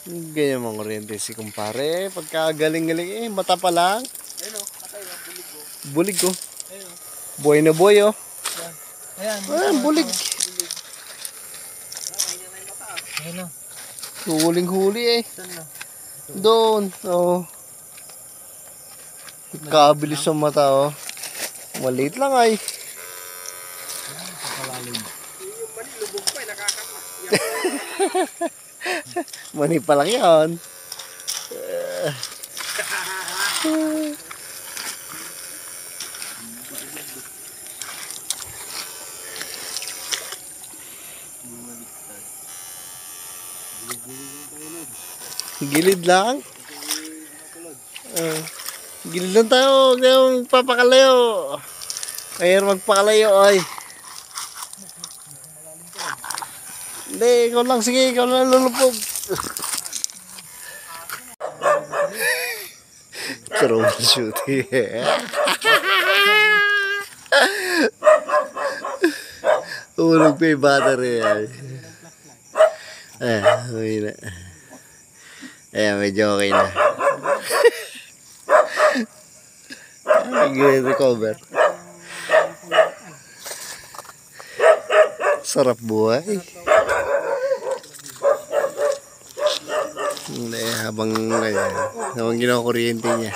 Ganyan mga kuryente si kumpare. Pagkagaling-galing mata pa lang. Ayun o, patay o, bulig o. Bulig ko. Ayun o. Buhay na buhay oh. Ayan. Ayan, bulig. Ayun o. Huling-huli Saan na? Doon. Oh. Kabilis sa mata oh. Maliit lang ay. Kapalalim. Yung mali, lubog pa nakakapa. Mani pa lang yan. Gilid lang. Gilid lang tayo. Huwag tayong papakalayo. Mayroon magpakalayo ay. Hindi, ikaw lang. Sige, ikaw lang lulupog. Troubleshooting. Ulog pa yung battery ay. Okay na. Ayan, medyo okay na. Nag-recover. Sarap buhay. Hindi, habang ginakuryente niya.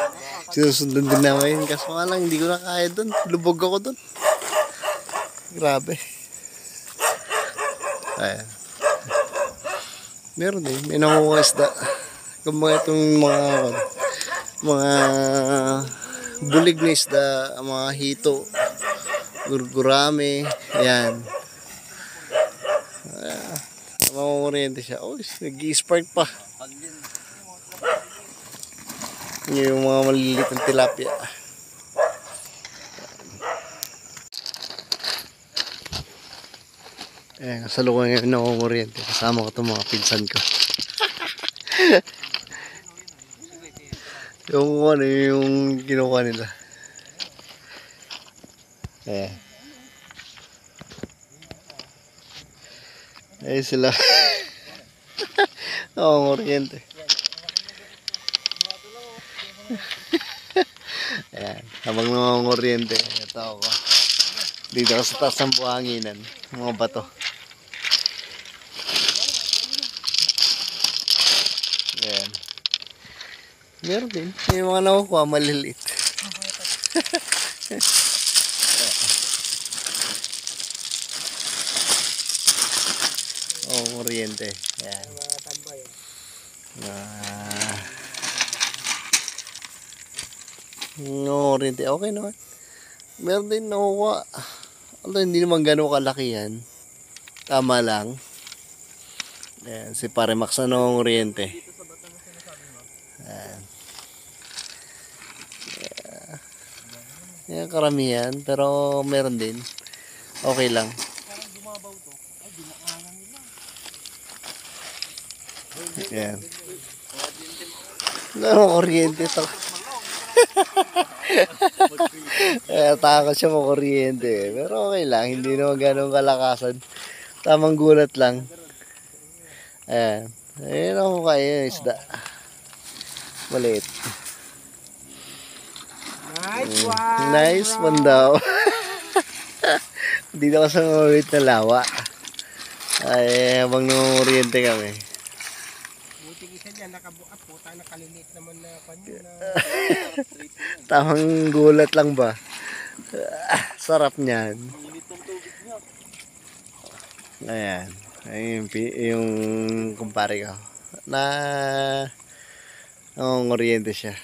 Sinusundan din namin. Kaso nga lang, hindi ko na kaya doon. Lubog ako doon. Grabe. Ayan. Meron din. May nakuha isda. Kung mga itong mga bulig na isda, mga hito, gurgurame, ayan. Makukuryente siya. Oh, nag-i-spark pa. Yung mga maliliit ng tilapia. Ayan, kasalukuyan ngayon nakukuryente. Kasama ko itong mga pinsan ko. yung kinukuha nila. Ayan. Ayan sila. Nakukuryente. Ayan, habang nakukuryente, ito ako. Dito ako sa taas ng buhanginan. Mga bato. Ayan. Meron din. May mga nakukuha maliliit. Oh, kuryente. Ayan. Kuryente. Okay naman. Meron din nakukuha. Although hindi naman gano'ng kalaki yan. Tama lang. Ayan, si Pare Max na kuryente. Ayan. Ayan, karamihan. Pero meron din. Okay lang. Ayan. Kuryente ito. Takot siya kuryente. Pero okay lang. Hindi naman gano'ng kalakasan. Tamang gulat lang. Ayan. Ayan ako kaya isda. Maliit. Nice one. Nice one daw. Dito ka sa maliit na lawa. Ay, habang nangunguryente kami. Buti isa dyan, nakabuat po. Nakaliliit naman na panyo na. Tamang gulat lang ba? Sarap niyan. Ayan. Ayun yung kumpare ko. Nangunguryente siya.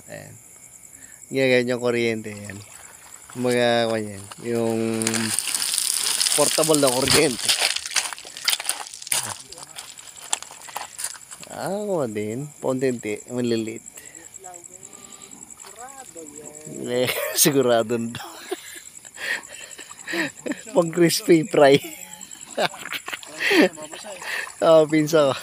Ayan. Ginagamit yung kuryente yan. Mga kanyan. Yung portable na kuryente. Ako din. Paunti-unti. Maliliit. Sigurado na. Pang crispy fry. Pinsa ko.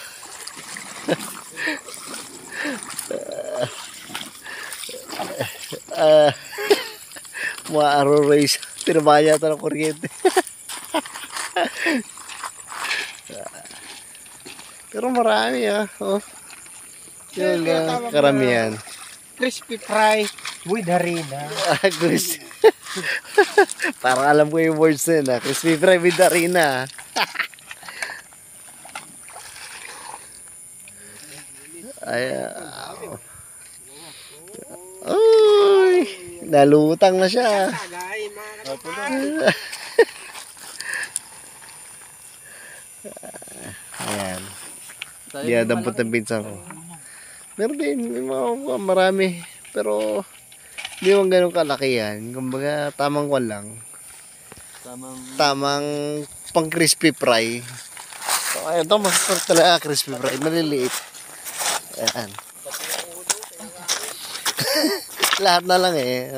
Mga arrow race. Tinabaya ito ng kuryente. Pero marami oh. Yung karamihan. Crispy fry with harina. Chris. Parang alam ko yung words na yun, ah. Crispy fry with harina. Ay, uy, nalutang na siya. Tagay, mga kapatid. Ayan. Dinadampot ng pinsan ko. Meron din, may mga marami. Pero, hindi mo ganun kalaki yan. Kumbaga, tamang kwan lang. Tamang pang crispy fry. So, ayun, ito masarap talaga crispy fry. Maliliit. Ayan. Lahat na lang eh.